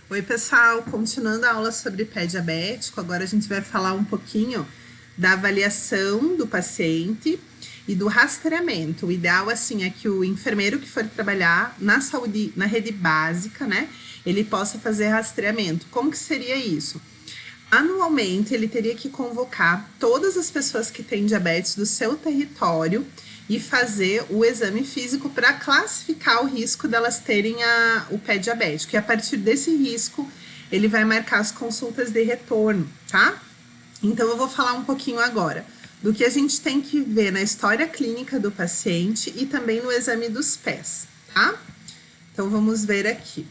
Oi, pessoal, continuando a aula sobre pé diabético, agora a gente vai falar um pouquinho da avaliação do paciente e do rastreamento. O ideal, assim, é que o enfermeiro que for trabalhar na saúde, na rede básica, né, ele possa fazer rastreamento. Como que seria isso? Anualmente, ele teria que convocar todas as pessoas que têm diabetes do seu território e fazer o exame físico para classificar o risco delas terem o pé diabético. E a partir desse risco, ele vai marcar as consultas de retorno, tá? Então, eu vou falar um pouquinho agora do que a gente tem que ver na história clínica do paciente e também no exame dos pés, tá? Então, vamos ver aqui.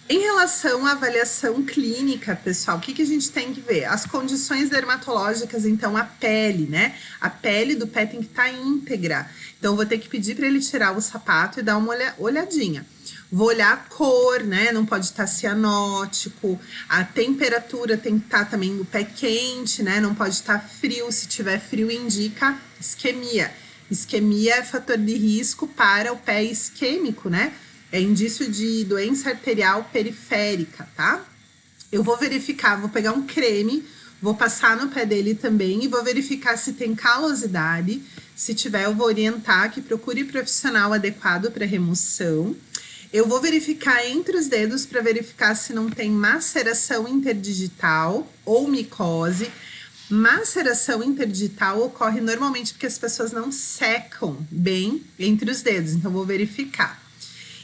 Em relação à avaliação clínica, pessoal, o que a gente tem que ver? As condições dermatológicas, então a pele, né? A pele do pé tem que estar íntegra. Então, eu vou ter que pedir para ele tirar o sapato e dar uma olhadinha. Vou olhar a cor, né? Não pode estar cianótico. A temperatura tem que estar também do pé quente, né? Não pode estar frio. Se tiver frio, indica isquemia. Isquemia é fator de risco para o pé isquêmico, né? É indício de doença arterial periférica, tá? Eu vou verificar, vou pegar um creme, vou passar no pé dele também e vou verificar se tem calosidade. Se tiver, eu vou orientar que procure profissional adequado para remoção. Eu vou verificar entre os dedos para verificar se não tem maceração interdigital ou micose. Maceração interdigital ocorre normalmente porque as pessoas não secam bem entre os dedos, então vou verificar.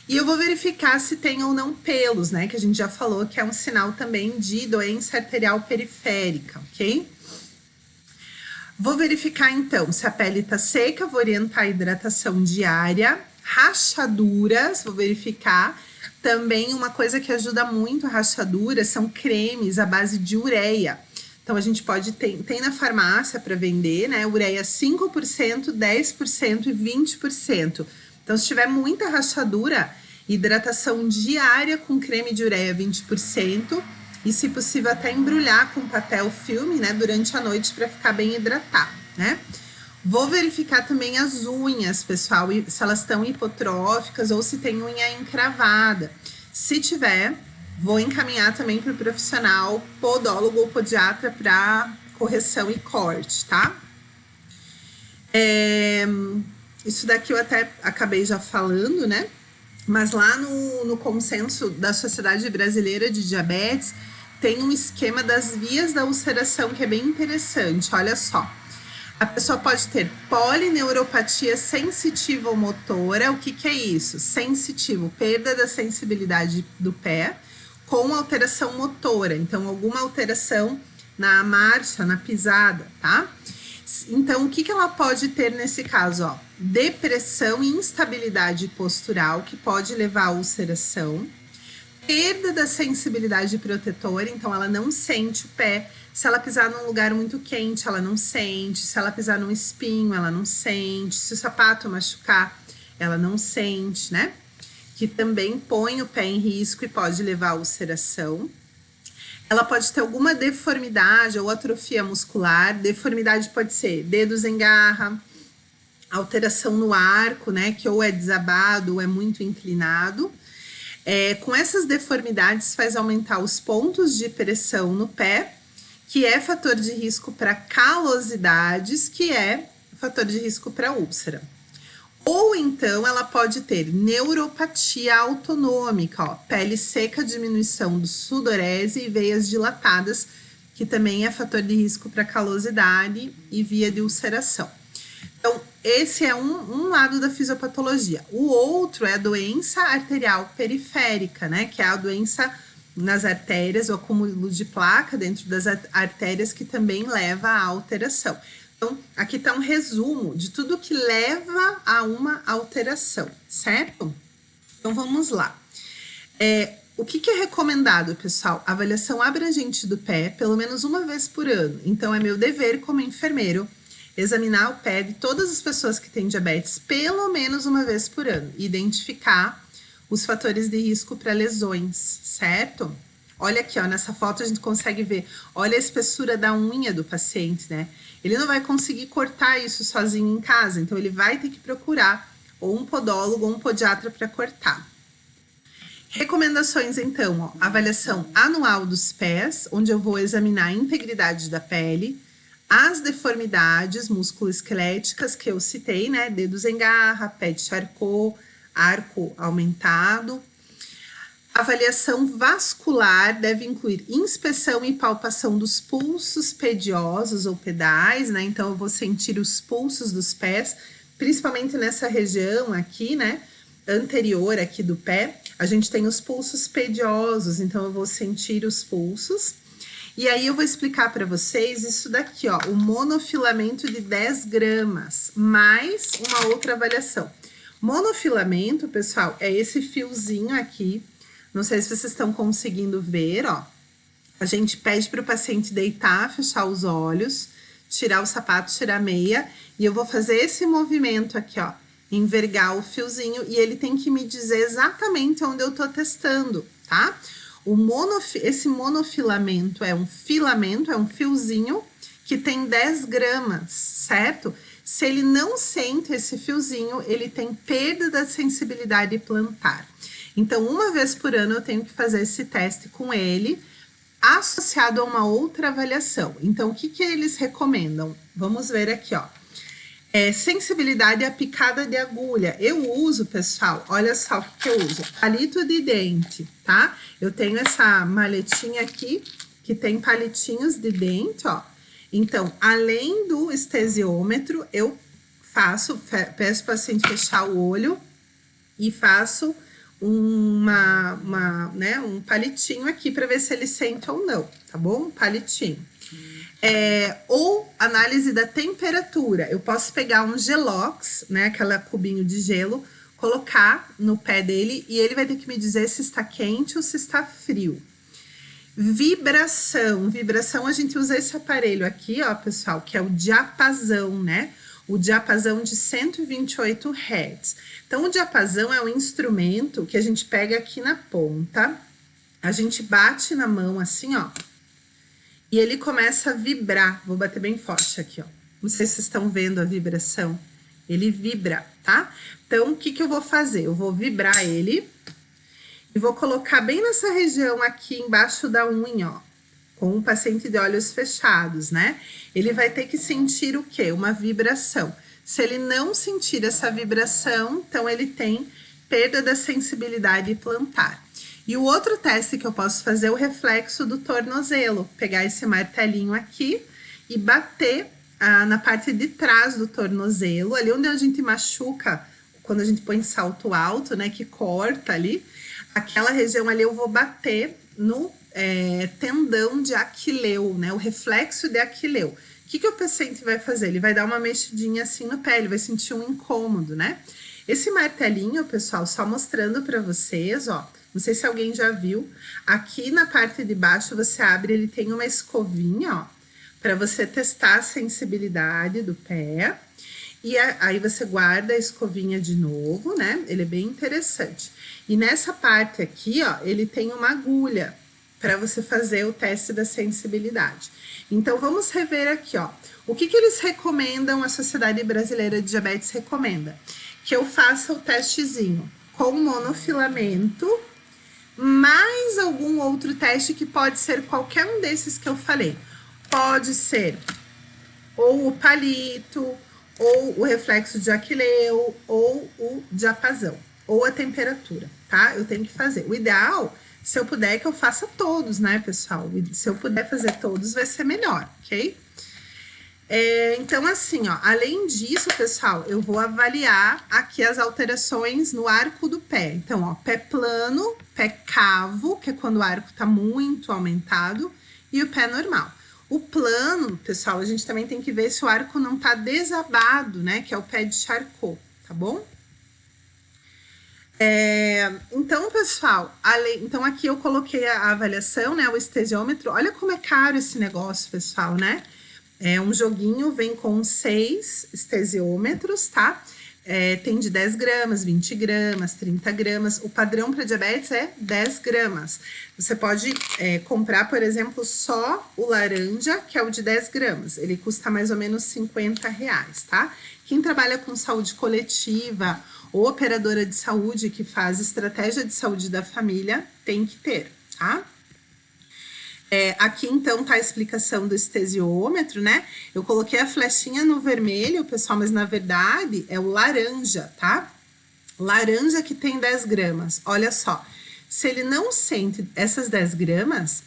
E eu vou verificar se tem ou não pelos, né? Que a gente já falou que é um sinal também de doença arterial periférica, ok? Vou verificar então se a pele tá seca, vou orientar a hidratação diária. Rachaduras, vou verificar. Também uma coisa que ajuda muito a rachadura são cremes à base de ureia. Então, a gente pode tem na farmácia para vender, né? Ureia 5%, 10% e 20%. Então, se tiver muita rachadura, hidratação diária com creme de ureia 20% e, se possível, até embrulhar com papel filme, né, durante a noite para ficar bem hidratado, né? Vou verificar também as unhas, pessoal, se elas estão hipotróficas ou se tem unha encravada. Se tiver, vou encaminhar também para o profissional podólogo ou podiatra para correção e corte, tá? Isso daqui eu até acabei já falando, né? Mas lá no consenso da Sociedade Brasileira de Diabetes, tem um esquema das vias da ulceração que é bem interessante, olha só. A pessoa pode ter polineuropatia sensitiva ou motora. O que é isso? Sensitivo, perda da sensibilidade do pé com alteração motora. Então, alguma alteração na marcha, na pisada, tá? Então, o que ela pode ter nesse caso? Ó? Depressão e instabilidade postural, que pode levar à ulceração. Perda da sensibilidade protetora, então ela não sente o pé. Se ela pisar num lugar muito quente, ela não sente. Se ela pisar num espinho, ela não sente. Se o sapato machucar, ela não sente, né? Que também põe o pé em risco e pode levar à ulceração. Ela pode ter alguma deformidade ou atrofia muscular. Deformidade pode ser dedos em garra, alteração no arco, né? Que ou é desabado ou é muito inclinado. Com essas deformidades, faz aumentar os pontos de pressão no pé, que é fator de risco para calosidades, que é fator de risco para úlcera. Ou então ela pode ter neuropatia autonômica, ó, pele seca, diminuição do sudorese e veias dilatadas, que também é fator de risco para calosidade e via de ulceração. Então, esse é um lado da fisiopatologia. O outro é a doença arterial periférica, né? Que é a doença nas artérias, o acúmulo de placa dentro das artérias, que também leva à alteração. Então, aqui está um resumo de tudo que leva a uma alteração, certo? Então, vamos lá. O que é recomendado, pessoal? Avaliação abrangente do pé, pelo menos uma vez por ano. Então, é meu dever como enfermeiro examinar o pé de todas as pessoas que têm diabetes pelo menos uma vez por ano. Identificar os fatores de risco para lesões, certo? Olha aqui, ó, nessa foto a gente consegue ver, olha a espessura da unha do paciente, né? Ele não vai conseguir cortar isso sozinho em casa, então ele vai ter que procurar ou um podólogo ou um podiatra para cortar. Recomendações, então, ó, avaliação anual dos pés, onde eu vou examinar a integridade da pele, as deformidades musculoesqueléticas que eu citei, né? Dedos em garra, pé de Charcot, arco aumentado. Avaliação vascular deve incluir inspeção e palpação dos pulsos pediosos ou pedais, né? Então, eu vou sentir os pulsos dos pés, principalmente nessa região aqui, né? Anterior aqui do pé. A gente tem os pulsos pediosos, então eu vou sentir os pulsos. E aí eu vou explicar para vocês isso daqui, ó, o monofilamento de 10 gramas, mais uma outra avaliação. Monofilamento, pessoal, é esse fiozinho aqui. Não sei se vocês estão conseguindo ver, ó. A gente pede para o paciente deitar, fechar os olhos, tirar o sapato, tirar a meia. E eu vou fazer esse movimento aqui, ó. Envergar o fiozinho e ele tem que me dizer exatamente onde eu tô testando, tá? Esse monofilamento é um filamento, é um fiozinho que tem 10 gramas, certo? Se ele não sente esse fiozinho, ele tem perda da sensibilidade plantar. Então, uma vez por ano eu tenho que fazer esse teste com ele, associado a uma outra avaliação. Então, o que que eles recomendam? Vamos ver aqui, ó. Sensibilidade à picada de agulha. Eu uso, pessoal, olha só o que eu uso. Palito de dente, tá? Eu tenho essa maletinha aqui, que tem palitinhos de dente, ó. Então, além do estesiômetro, eu peço o paciente fechar o olho e faço um palitinho aqui para ver se ele sente ou não, tá bom? Um palitinho. Ou análise da temperatura. Eu posso pegar um Gelox, né, aquela cubinho de gelo, colocar no pé dele e ele vai ter que me dizer se está quente ou se está frio. Vibração. Vibração, a gente usa esse aparelho aqui, ó, pessoal, que é o diapasão, né? O diapasão de 128 Hz. Então, o diapasão é um instrumento que a gente pega aqui na ponta, a gente bate na mão assim, ó, e ele começa a vibrar. Vou bater bem forte aqui, ó. Não sei se vocês estão vendo a vibração. Ele vibra, tá? Então, o que que eu vou fazer? Eu vou vibrar ele e vou colocar bem nessa região aqui embaixo da unha, ó. Com o paciente de olhos fechados, né? Ele vai ter que sentir o quê? Uma vibração. Se ele não sentir essa vibração, então ele tem perda da sensibilidade plantar. E o outro teste que eu posso fazer é o reflexo do tornozelo. Pegar esse martelinho aqui e bater na parte de trás do tornozelo, ali onde a gente machuca, quando a gente põe salto alto, né, que corta ali, aquela região ali eu vou bater no tendão de aquileu, né, o reflexo de aquileu. O que que o paciente vai fazer? Ele vai dar uma mexidinha assim no pé, ele vai sentir um incômodo, né? Esse martelinho, pessoal, só mostrando para vocês, ó, não sei se alguém já viu, aqui na parte de baixo você abre, ele tem uma escovinha, ó, para você testar a sensibilidade do pé. E aí você guarda a escovinha de novo, né? Ele é bem interessante. E nessa parte aqui, ó, ele tem uma agulha para você fazer o teste da sensibilidade. Então, vamos rever aqui, ó. O que que eles recomendam, a Sociedade Brasileira de Diabetes recomenda? Que eu faça o testezinho com monofilamento, mais algum outro teste que pode ser qualquer um desses que eu falei. Pode ser ou o palito, ou o reflexo de aquileu, ou o diapasão, ou a temperatura, tá? Eu tenho que fazer. O ideal, se eu puder, é que eu faça todos, né, pessoal? Se eu puder fazer todos, vai ser melhor, ok? Então, assim, ó, além disso, pessoal, eu vou avaliar aqui as alterações no arco do pé. Então, ó, pé plano, pé cavo, que é quando o arco tá muito aumentado, e o pé normal. O plano, pessoal, a gente também tem que ver se o arco não tá desabado, né, que é o pé de Charcot, tá bom? Então, pessoal, então aqui eu coloquei a avaliação, né, o estesiômetro. Olha como é caro esse negócio, pessoal, né? É um joguinho, vem com 6 estesiômetros, tá? Tem de 10 gramas, 20 gramas, 30 gramas. O padrão para diabetes é 10 gramas. Você pode comprar, por exemplo, só o laranja, que é o de 10 gramas. Ele custa mais ou menos R$50, tá? Quem trabalha com saúde coletiva ou operadora de saúde que faz estratégia de saúde da família tem que ter, tá? Aqui, então, tá a explicação do estesiômetro, né? Eu coloquei a flechinha no vermelho, pessoal, mas na verdade é o laranja, tá? Laranja que tem 10 gramas. Olha só, se ele não sente essas 10 gramas,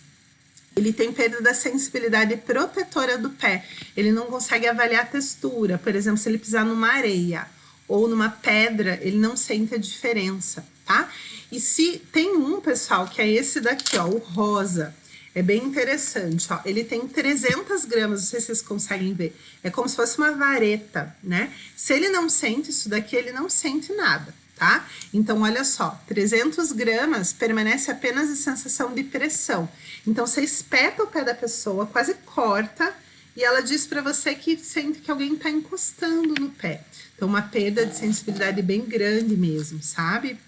ele tem perda da sensibilidade protetora do pé. Ele não consegue avaliar a textura. Por exemplo, se ele pisar numa areia ou numa pedra, ele não sente a diferença, tá? E se tem um, pessoal, que é esse daqui, ó, o rosa. É bem interessante, ó. Ele tem 300 gramas, não sei se vocês conseguem ver. É como se fosse uma vareta, né? Se ele não sente isso daqui, ele não sente nada, tá? Então, olha só, 300 gramas permanece apenas a sensação de pressão. Então, você espeta o pé da pessoa, quase corta, e ela diz para você que sente que alguém tá encostando no pé. Então, uma perda de sensibilidade bem grande mesmo, sabe?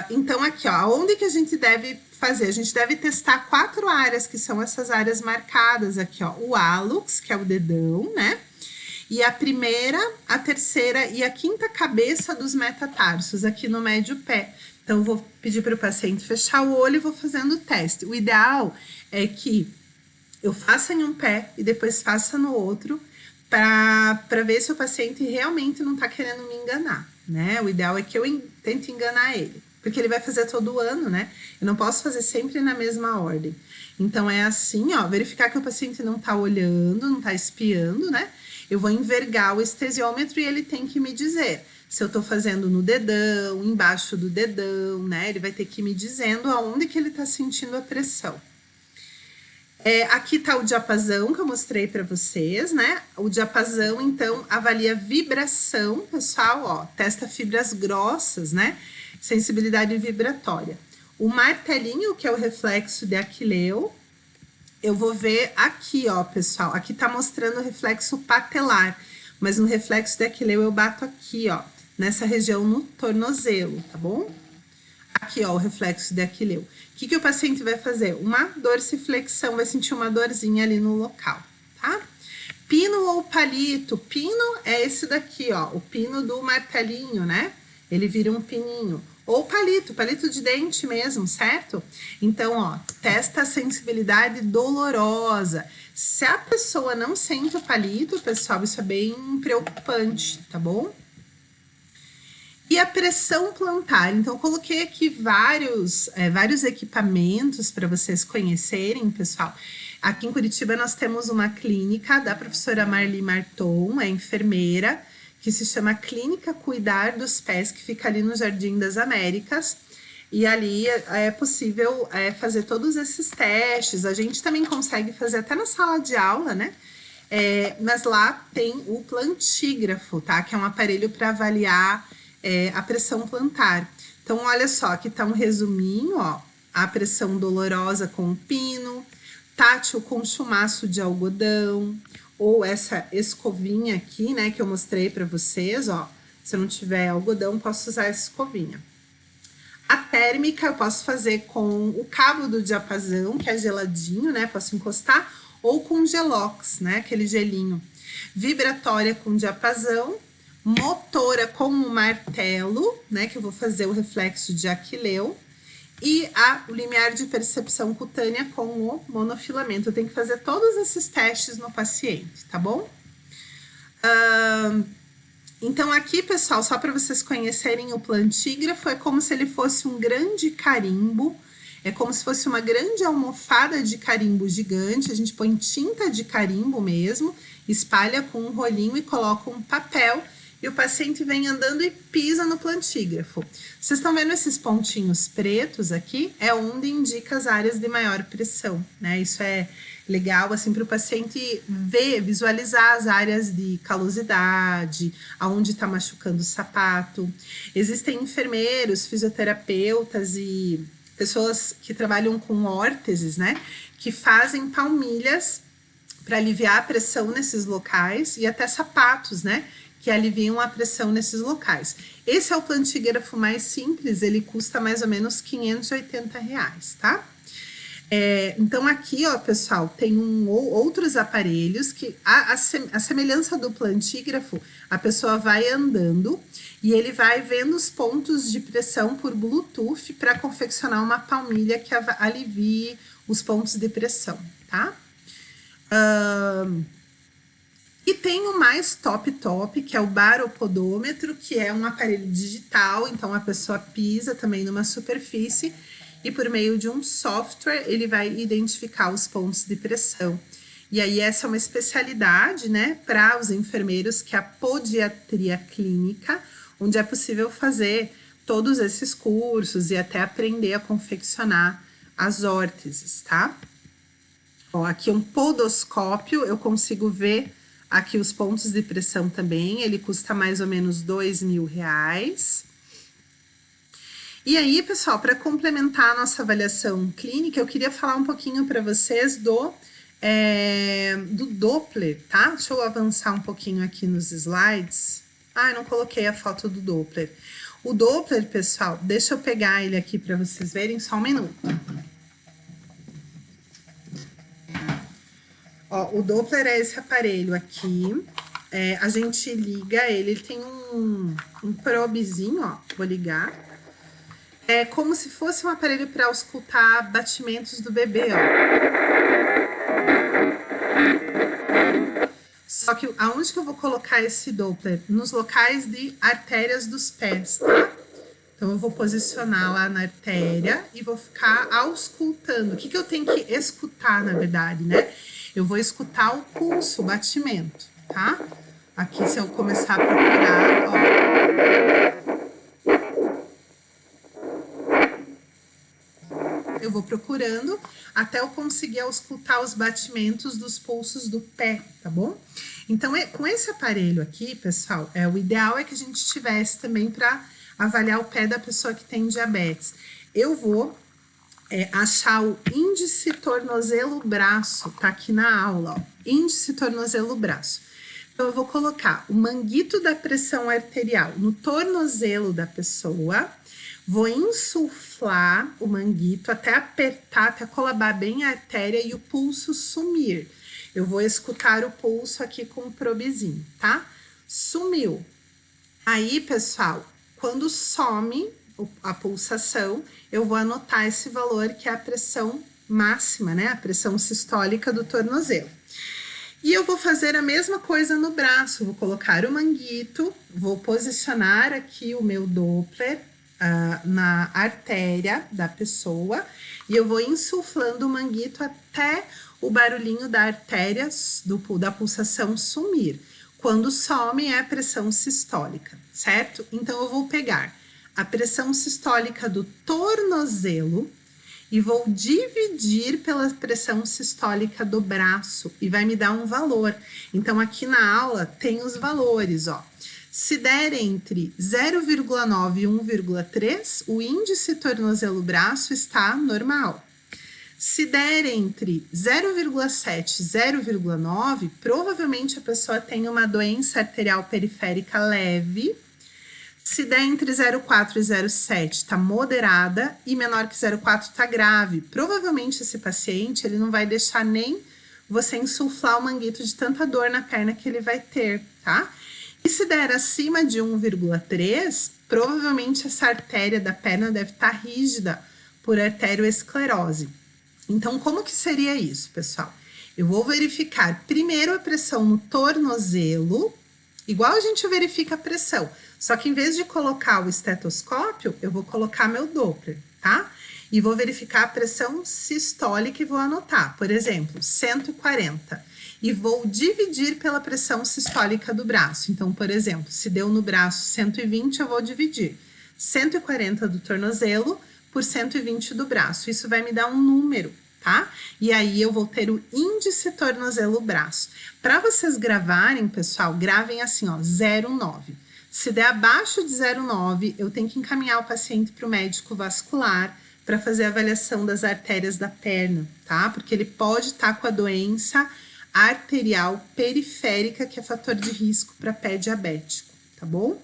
Então, aqui, ó, onde que a gente deve fazer? A gente deve testar 4 áreas, que são essas áreas marcadas aqui, ó. O hálux, que é o dedão, né? E a primeira, a terceira e a quinta cabeça dos metatarsos, aqui no médio pé. Então, eu vou pedir para o paciente fechar o olho e vou fazendo o teste. O ideal é que eu faça em um pé e depois faça no outro, para ver se o paciente realmente não está querendo me enganar, né? O ideal é que eu tente enganar ele, porque ele vai fazer todo ano, né? Eu não posso fazer sempre na mesma ordem. Então, é assim, ó, verificar que o paciente não tá olhando, não tá espiando, né? Eu vou envergar o estesiômetro e ele tem que me dizer se eu tô fazendo no dedão, embaixo do dedão, né? Ele vai ter que ir me dizendo aonde que ele tá sentindo a pressão. Aqui tá o diapasão que eu mostrei para vocês, né? O diapasão, então, avalia vibração, pessoal, ó, testa fibras grossas, né? Sensibilidade vibratória. O martelinho, que é o reflexo de Aquileu, eu vou ver aqui, ó, pessoal. Aqui tá mostrando o reflexo patelar, mas no reflexo de Aquileu eu bato aqui, ó, nessa região no tornozelo, tá bom? Aqui, ó, o reflexo de Aquileu. O que o paciente vai fazer? Uma dorsiflexão, vai sentir uma dorzinha ali no local, tá? Pino ou palito? Pino é esse daqui, ó, o pino do martelinho, né? Ele vira um pininho. Ou palito de dente mesmo, certo? Então, ó, testa a sensibilidade dolorosa. Se a pessoa não sente o palito, pessoal, isso é bem preocupante, tá bom? E a pressão plantar. Então, eu coloquei aqui vários equipamentos para vocês conhecerem, pessoal. Aqui em Curitiba nós temos uma clínica da professora Marli Marton, é enfermeira, que se chama Clínica Cuidar dos Pés, que fica ali no Jardim das Américas. E ali é possível fazer todos esses testes. A gente também consegue fazer até na sala de aula, né? Mas lá tem o plantígrafo, tá? Que é um aparelho para avaliar a pressão plantar. Então, olha só, aqui tá um resuminho, ó. A pressão dolorosa com o pino, tátil com chumaço de algodão, ou essa escovinha aqui, né, que eu mostrei para vocês, ó. Se eu não tiver algodão, posso usar essa escovinha. A térmica eu posso fazer com o cabo do diapasão, que é geladinho, né, posso encostar, ou com gelox, né, aquele gelinho. Vibratória com diapasão, motora com o martelo, né, que eu vou fazer o reflexo de Aquileu, e o limiar de percepção cutânea com o monofilamento. Eu tenho que fazer todos esses testes no paciente, tá bom? Então, aqui, pessoal, só para vocês conhecerem o plantígrafo, é como se ele fosse um grande carimbo, é como se fosse uma grande almofada de carimbo gigante. A gente põe tinta de carimbo mesmo, espalha com um rolinho e coloca um papel, e o paciente vem andando e pisa no plantígrafo. Vocês estão vendo esses pontinhos pretos aqui? É onde indica as áreas de maior pressão, né? Isso é legal, assim, para o paciente ver, visualizar as áreas de calosidade, aonde está machucando o sapato. Existem enfermeiros, fisioterapeutas e pessoas que trabalham com órteses, né? Que fazem palmilhas para aliviar a pressão nesses locais, e até sapatos, né? Que aliviam a pressão nesses locais. Esse é o plantígrafo mais simples, ele custa mais ou menos R$ 580, tá? Então, aqui, ó, pessoal, tem outros aparelhos que a semelhança do plantígrafo, a pessoa vai andando e ele vai vendo os pontos de pressão por Bluetooth para confeccionar uma palmilha que alivie os pontos de pressão, tá? E tem o mais top, que é o baropodômetro, que é um aparelho digital, então a pessoa pisa também numa superfície e por meio de um software ele vai identificar os pontos de pressão. E aí essa é uma especialidade, né, para os enfermeiros, que é a podiatria clínica, onde é possível fazer todos esses cursos e até aprender a confeccionar as órteses, tá? Ó, aqui um podoscópio, eu consigo ver aqui os pontos de pressão também, ele custa mais ou menos R$2.000. E aí, pessoal, para complementar a nossa avaliação clínica, eu queria falar um pouquinho para vocês do Doppler, tá? Deixa eu avançar um pouquinho aqui nos slides. Ah, eu não coloquei a foto do Doppler. O Doppler, pessoal, deixa eu pegar ele aqui para vocês verem, só um minuto. Ó, o Doppler é esse aparelho aqui. A gente liga ele tem um probezinho, ó, vou ligar. É como se fosse um aparelho para auscultar batimentos do bebê, ó. Só que aonde que eu vou colocar esse Doppler? Nos locais de artérias dos pés, tá? Então, eu vou posicionar lá na artéria e vou ficar auscultando. O que que eu tenho que escutar, na verdade, né? Eu vou escutar o pulso, o batimento, tá? Aqui, se eu começar a procurar, ó. Eu vou procurando até eu conseguir auscultar os batimentos dos pulsos do pé, tá bom? Então, com esse aparelho aqui, pessoal, o ideal é que a gente tivesse também para avaliar o pé da pessoa que tem diabetes. Eu vou achar o índice tornozelo-braço, tá aqui na aula, ó. Índice tornozelo-braço. Então, eu vou colocar o manguito da pressão arterial no tornozelo da pessoa, vou insuflar o manguito até apertar, até colabar bem a artéria e o pulso sumir. Eu vou escutar o pulso aqui com o probezinho, tá? Sumiu. Aí, pessoal, quando some a pulsação, eu vou anotar esse valor que é a pressão máxima, né? A pressão sistólica do tornozelo. E eu vou fazer a mesma coisa no braço, vou colocar o manguito, vou posicionar aqui o meu Doppler na artéria da pessoa e eu vou insuflando o manguito até o barulhinho da artéria da pulsação sumir. Quando some é a pressão sistólica, certo? Então, eu vou pegar a pressão sistólica do tornozelo e vou dividir pela pressão sistólica do braço e vai me dar um valor. Então, aqui na aula tem os valores, ó. Se der entre 0,9 e 1,3, o índice tornozelo-braço está normal. Se der entre 0,7 e 0,9, provavelmente a pessoa tem uma doença arterial periférica leve. Se der entre 0,4 e 0,7, está moderada, e menor que 0,4 está grave. Provavelmente esse paciente ele não vai deixar nem você insuflar o manguito de tanta dor na perna que ele vai ter, tá? E se der acima de 1,3, provavelmente essa artéria da perna deve estar rígida por arterioesclerose. Então, como que seria isso, pessoal? Eu vou verificar primeiro a pressão no tornozelo, igual a gente verifica a pressão, só que em vez de colocar o estetoscópio, eu vou colocar meu Doppler, tá? E vou verificar a pressão sistólica e vou anotar, por exemplo, 140. E vou dividir pela pressão sistólica do braço. Então, por exemplo, se deu no braço 120, eu vou dividir 140 do tornozelo por 120 do braço. Isso vai me dar um número, tá? E aí eu vou ter o índice tornozelo-braço. Para vocês gravarem, pessoal, gravem assim, ó, 0,9. Se der abaixo de 0,9, eu tenho que encaminhar o paciente para o médico vascular para fazer a avaliação das artérias da perna, tá? Porque ele pode estar com a doença arterial periférica, que é fator de risco para pé diabético, tá bom?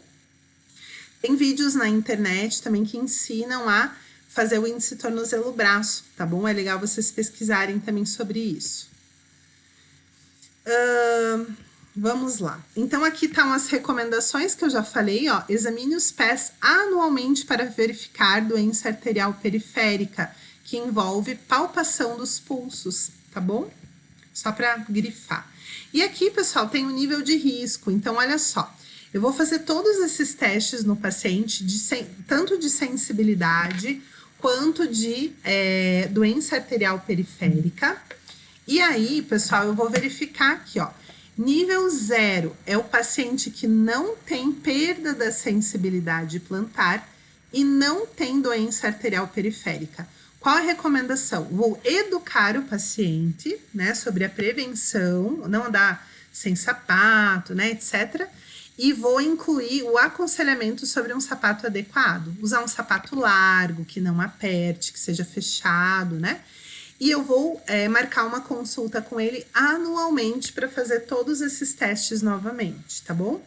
Tem vídeos na internet também que ensinam a fazer o índice tornozelo-braço, tá bom? É legal vocês pesquisarem também sobre isso. Vamos lá. Então, aqui estão as recomendações que eu já falei, ó. Examine os pés anualmente para verificar doença arterial periférica, que envolve palpação dos pulsos, tá bom? Só para grifar. E aqui, pessoal, tem o nível de risco. Então, olha só. Eu vou fazer todos esses testes no paciente, tanto de sensibilidade quanto de doença arterial periférica. E aí, pessoal, eu vou verificar aqui, ó. Nível 0 é o paciente que não tem perda da sensibilidade plantar e não tem doença arterial periférica. Qual a recomendação? Vou educar o paciente, né, sobre a prevenção, não andar sem sapato, né, etc. E vou incluir o aconselhamento sobre um sapato adequado. Usar um sapato largo, que não aperte, que seja fechado, né? E eu vou marcar uma consulta com ele anualmente para fazer todos esses testes novamente, tá bom?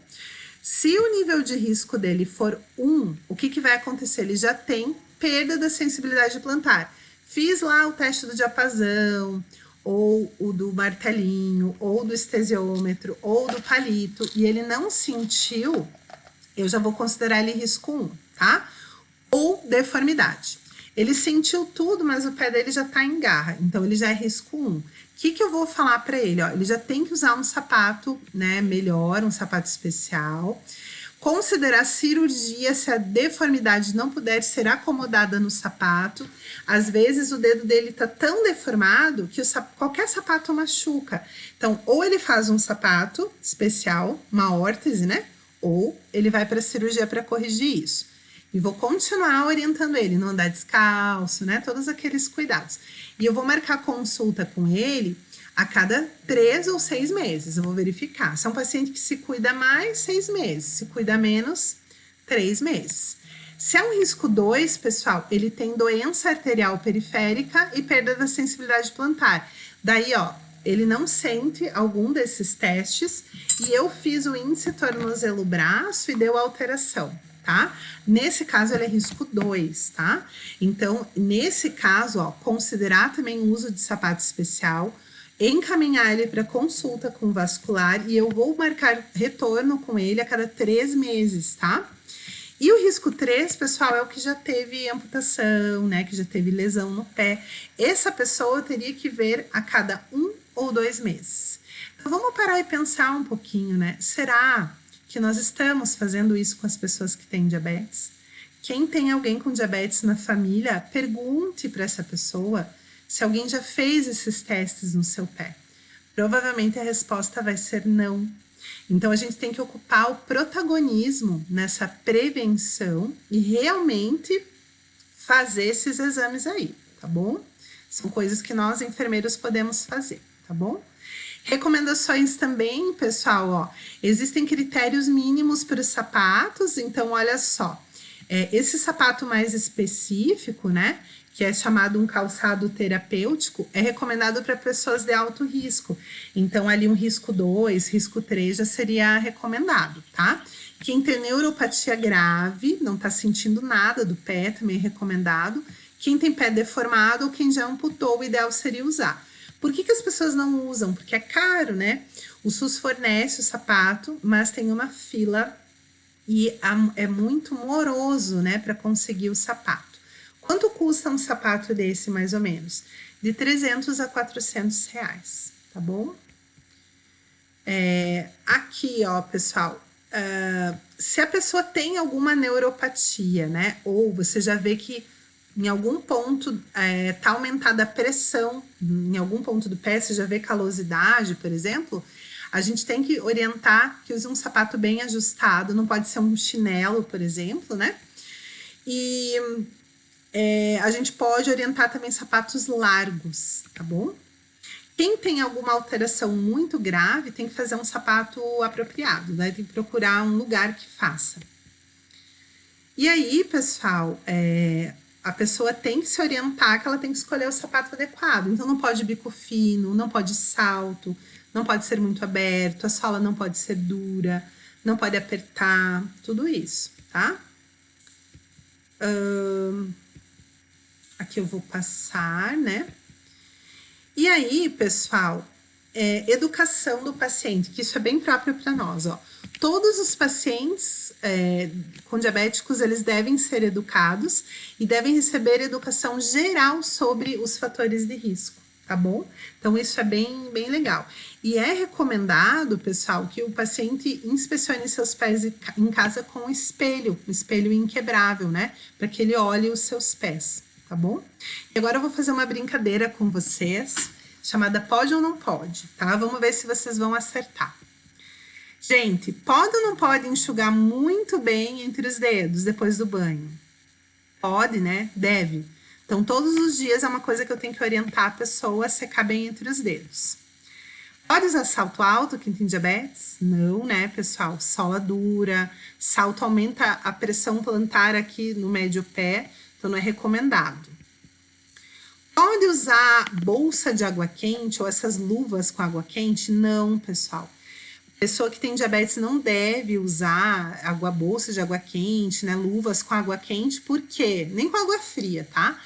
Se o nível de risco dele for 1, o que vai acontecer? Ele já tem perda da sensibilidade plantar. Fiz lá o teste do diapasão, ou o do martelinho, ou do estesiômetro, ou do palito, e ele não sentiu, eu já vou considerar ele risco 1, tá? Ou deformidade. Ele sentiu tudo, mas o pé dele já tá em garra, então ele já é risco 1. O que eu vou falar para ele? Ó, ele já tem que usar um sapato, né, melhor, um sapato especial. Considerar cirurgia se a deformidade não puder ser acomodada no sapato. Às vezes o dedo dele tá tão deformado que qualquer sapato machuca. Então, ou ele faz um sapato especial, uma órtese, né? Ou ele vai para a cirurgia para corrigir isso. E vou continuar orientando ele, não andar descalço, né? Todos aqueles cuidados. E eu vou marcar consulta com ele a cada 3 ou 6 meses. Eu vou verificar. Se é um paciente que se cuida mais, 6 meses. Se cuida menos, 3 meses. Se é um risco 2, pessoal, ele tem doença arterial periférica e perda da sensibilidade plantar. Daí, ó, ele não sente algum desses testes e eu fiz o índice tornozelo-braço e deu alteração, tá? Nesse caso, ele é risco 2, tá? Então, nesse caso, ó, considerar também o uso de sapato especial, encaminhar ele para consulta com o vascular e eu vou marcar retorno com ele a cada 3 meses, tá? E o risco 3, pessoal, é o que já teve amputação, né? Que já teve lesão no pé. Essa pessoa teria que ver a cada 1 ou 2 meses. Então, vamos parar e pensar um pouquinho, né? Será que nós estamos fazendo isso com as pessoas que têm diabetes? Quem tem alguém com diabetes na família, pergunte para essa pessoa se alguém já fez esses testes no seu pé. Provavelmente a resposta vai ser não. Então, a gente tem que ocupar o protagonismo nessa prevenção e realmente fazer esses exames aí, tá bom? São coisas que nós, enfermeiros, podemos fazer, tá bom? Recomendações também, pessoal, ó, existem critérios mínimos para os sapatos, então, olha só, esse sapato mais específico, né, que é chamado um calçado terapêutico, é recomendado para pessoas de alto risco. Então, ali um risco 2, risco 3 já seria recomendado, tá? Quem tem neuropatia grave, não tá sentindo nada do pé, também é recomendado. Quem tem pé deformado ou quem já amputou, o ideal seria usar. Por que as pessoas não usam? Porque é caro, né? O SUS fornece o sapato, mas tem uma fila e é muito moroso, né, para conseguir o sapato. Quanto custa um sapato desse, mais ou menos? De 300 a 400 reais, tá bom? Aqui, ó, pessoal, se a pessoa tem alguma neuropatia, né, ou você já vê que em algum ponto tá aumentada a pressão, em algum ponto do pé, você já vê calosidade, por exemplo, a gente tem que orientar que use um sapato bem ajustado, não pode ser um chinelo, por exemplo, né? E a gente pode orientar também sapatos largos, tá bom? Quem tem alguma alteração muito grave tem que fazer um sapato apropriado, né? Tem que procurar um lugar que faça. E aí, pessoal, a pessoa tem que se orientar que ela tem que escolher o sapato adequado. Então, não pode bico fino, não pode salto, não pode ser muito aberto, a sola não pode ser dura, não pode apertar, tudo isso, tá? Aqui eu vou passar, né? E aí, pessoal, educação do paciente, que isso é bem próprio para nós, ó. Todos os pacientes com diabéticos, eles devem ser educados e devem receber educação geral sobre os fatores de risco, tá bom? Então, isso é bem, bem legal. E é recomendado, pessoal, que o paciente inspecione seus pés em casa com um espelho inquebrável, né? Para que ele olhe os seus pés, tá bom? E agora eu vou fazer uma brincadeira com vocês, chamada pode ou não pode, tá? Vamos ver se vocês vão acertar. Gente, pode ou não pode enxugar muito bem entre os dedos depois do banho? Pode, né? Deve. Então, todos os dias é uma coisa que eu tenho que orientar a pessoa a secar bem entre os dedos. Pode usar salto alto, quem tem diabetes? Não, né, pessoal? Sola dura, salto aumenta a pressão plantar aqui no médio pé, então não é recomendado. Pode usar bolsa de água quente ou essas luvas com água quente? Não, pessoal. Pessoa que tem diabetes não deve usar bolsa de água quente, né? Luvas com água quente, por quê? Nem com água fria, tá?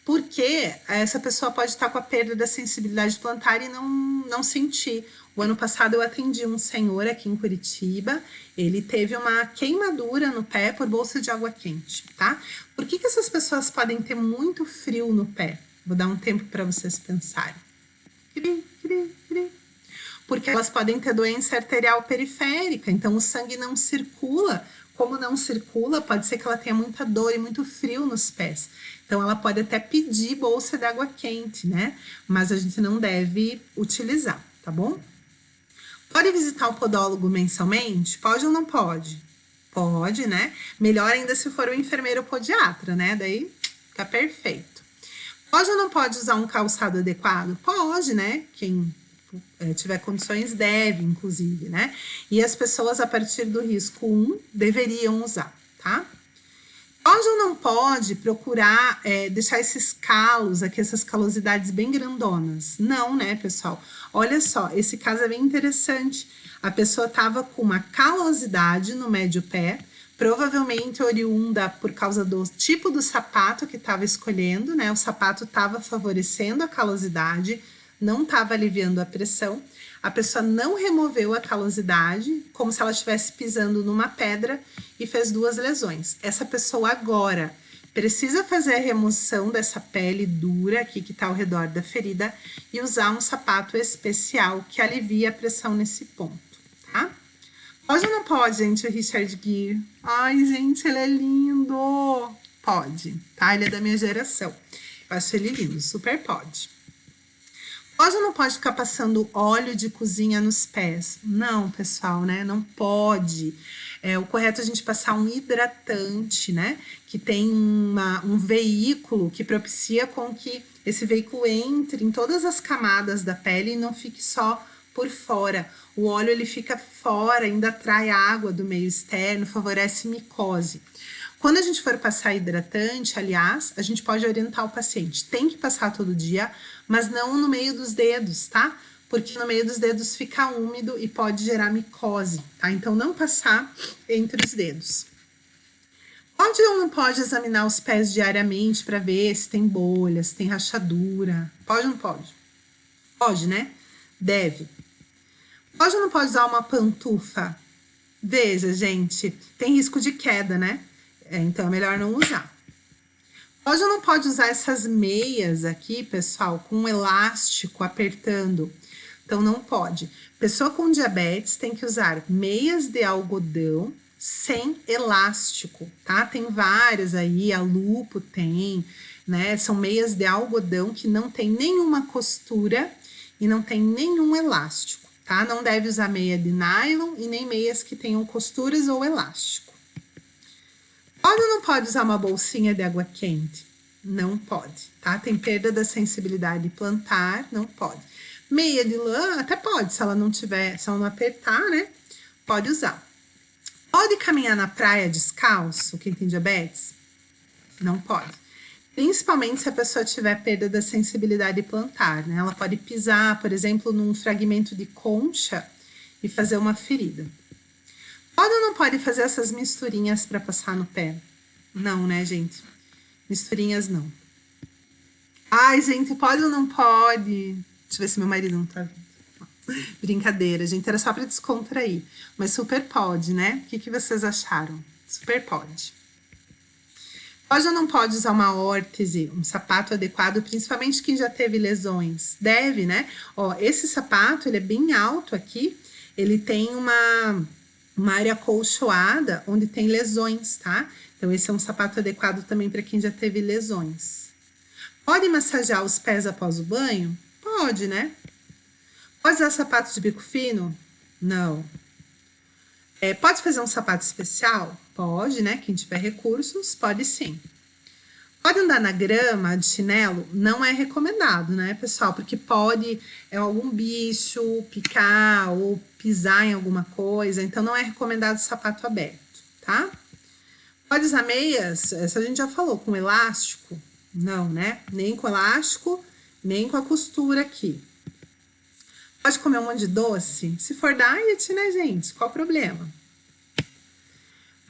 Porque essa pessoa pode estar com a perda da sensibilidade plantar e não sentir. O ano passado eu atendi um senhor aqui em Curitiba, ele teve uma queimadura no pé por bolsa de água quente, tá? Por que essas pessoas podem ter muito frio no pé? Vou dar um tempo para vocês pensarem. Porque elas podem ter doença arterial periférica, então o sangue não circula. Como não circula, pode ser que ela tenha muita dor e muito frio nos pés. Então ela pode até pedir bolsa de água quente, né? Mas a gente não deve utilizar, tá bom? Pode visitar o podólogo mensalmente? Pode ou não pode? Pode, né? Melhor ainda se for o enfermeiro podiatra, né? Daí tá perfeito. Pode ou não pode usar um calçado adequado? Pode, né? Quem tiver condições deve, inclusive, né? E as pessoas a partir do risco 1 deveriam usar, tá? Pode ou não pode procurar deixar esses calos aqui, essas calosidades bem grandonas? Não, né, pessoal? Olha só, esse caso é bem interessante. A pessoa tava com uma calosidade no médio pé, provavelmente oriunda por causa do tipo do sapato que estava escolhendo, né? O sapato estava favorecendo a calosidade, não estava aliviando a pressão. A pessoa não removeu a calosidade, como se ela estivesse pisando numa pedra e fez 2 lesões. Essa pessoa agora precisa fazer a remoção dessa pele dura aqui que está ao redor da ferida e usar um sapato especial que alivia a pressão nesse ponto, tá? Pode ou não pode, gente, o Richard Gere? Ai, gente, ele é lindo! Pode, tá? Ele é da minha geração. Eu acho ele lindo, super pode. Pode ou não pode ficar passando óleo de cozinha nos pés? Não, pessoal, né? Não pode. O correto é a gente passar um hidratante, né? Que tem um veículo que propicia com que esse veículo entre em todas as camadas da pele e não fique só por fora. O óleo ele fica fora, ainda atrai água do meio externo, favorece micose. Quando a gente for passar hidratante, aliás, a gente pode orientar o paciente. Tem que passar todo dia, mas não no meio dos dedos, tá? Porque no meio dos dedos fica úmido e pode gerar micose, tá? Então, não passar entre os dedos. Pode ou não pode examinar os pés diariamente para ver se tem bolhas, se tem rachadura? Pode ou não pode? Pode, né? Deve. Pode ou não pode usar uma pantufa? Veja, gente, tem risco de queda, né? Então é melhor não usar. Pode ou não pode usar essas meias aqui, pessoal, com um elástico apertando? Então não pode. Pessoa com diabetes tem que usar meias de algodão sem elástico, tá? Tem várias aí, a Lupo tem, né? São meias de algodão que não tem nenhuma costura e não tem nenhum elástico, tá? Não deve usar meia de nylon e nem meias que tenham costuras ou elástico. Pode ou não pode usar uma bolsinha de água quente? Não pode, tá? Tem perda da sensibilidade plantar, não pode. Meia de lã até pode, se ela não tiver, se ela não apertar, né? Pode usar. Pode caminhar na praia descalço, quem tem diabetes? Não pode. Principalmente se a pessoa tiver perda da sensibilidade plantar, né? Ela pode pisar, por exemplo, num fragmento de concha e fazer uma ferida. Pode ou não pode fazer essas misturinhas para passar no pé? Não, né, gente? Misturinhas não. Ai, gente, pode ou não pode? Deixa eu ver se meu marido não tá vendo. Brincadeira, gente, era só pra descontrair. Mas super pode, né? O que vocês acharam? Super pode. Pode ou não pode usar uma órtese, um sapato adequado, principalmente quem já teve lesões? Deve, né? Ó, esse sapato, ele é bem alto aqui, ele tem uma área acolchoada onde tem lesões, tá? Então, esse é um sapato adequado também para quem já teve lesões. Pode massagear os pés após o banho? Pode, né? Pode usar sapato de bico fino? Não. Pode fazer um sapato especial? Pode, né? Quem tiver recursos, pode sim. Pode andar na grama de chinelo? Não é recomendado, né, pessoal? Porque pode algum bicho picar ou pisar em alguma coisa. Então, não é recomendado sapato aberto, tá? Pode usar meias? Essa a gente já falou, com elástico? Não, né? Nem com elástico, nem com a costura aqui. Pode comer um monte de doce? Se for diet, né, gente? Qual o problema?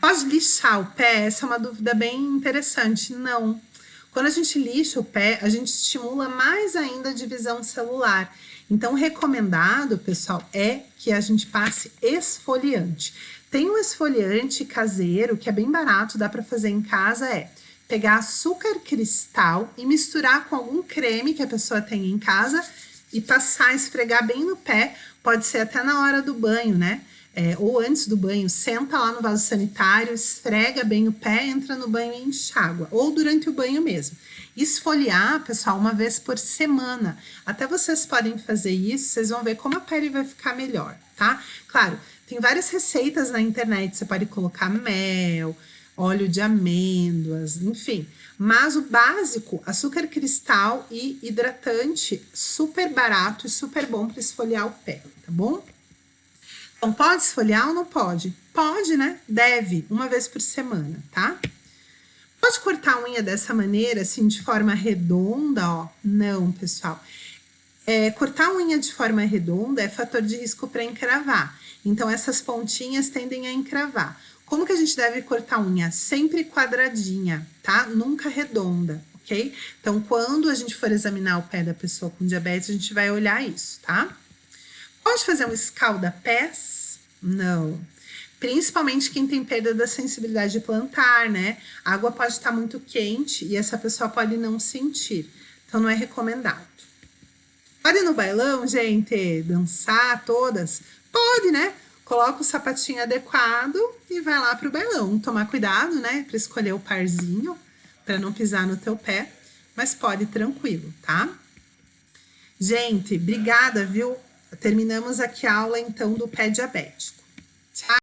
Pode lixar o pé? Essa é uma dúvida bem interessante. Não. Quando a gente lixa o pé, a gente estimula mais ainda a divisão celular. Então, recomendado, pessoal, é que a gente passe esfoliante. Tem um esfoliante caseiro que é bem barato, dá para fazer em casa, pegar açúcar cristal e misturar com algum creme que a pessoa tem em casa e passar, esfregar bem no pé, pode ser até na hora do banho, né? Ou antes do banho, senta lá no vaso sanitário, esfrega bem o pé, entra no banho e enxágua, ou durante o banho mesmo. Esfoliar, pessoal, uma vez por semana. Até vocês podem fazer isso, vocês vão ver como a pele vai ficar melhor, tá? Claro, tem várias receitas na internet, você pode colocar mel, óleo de amêndoas, enfim. Mas o básico, açúcar cristal e hidratante, super barato e super bom para esfoliar o pé, tá bom? Então, pode esfoliar ou não pode? Pode, né? Deve, uma vez por semana, tá? Pode cortar a unha dessa maneira, assim, de forma redonda, ó? Não, pessoal. Cortar a unha de forma redonda é fator de risco para encravar. Então, essas pontinhas tendem a encravar. Como que a gente deve cortar a unha? Sempre quadradinha, tá? Nunca redonda, ok? Então, quando a gente for examinar o pé da pessoa com diabetes, a gente vai olhar isso, tá? Pode fazer um escalda-pés? Não. Principalmente quem tem perda da sensibilidade plantar, né? A água pode estar muito quente e essa pessoa pode não sentir. Então, não é recomendado. Pode ir no bailão, gente? Dançar todas? Pode, né? Coloca o sapatinho adequado e vai lá pro bailão. Tomar cuidado, né? Para escolher o parzinho, para não pisar no teu pé. Mas pode tranquilo, tá? Gente, obrigada, viu? Terminamos aqui a aula, então, do pé diabético. Tchau!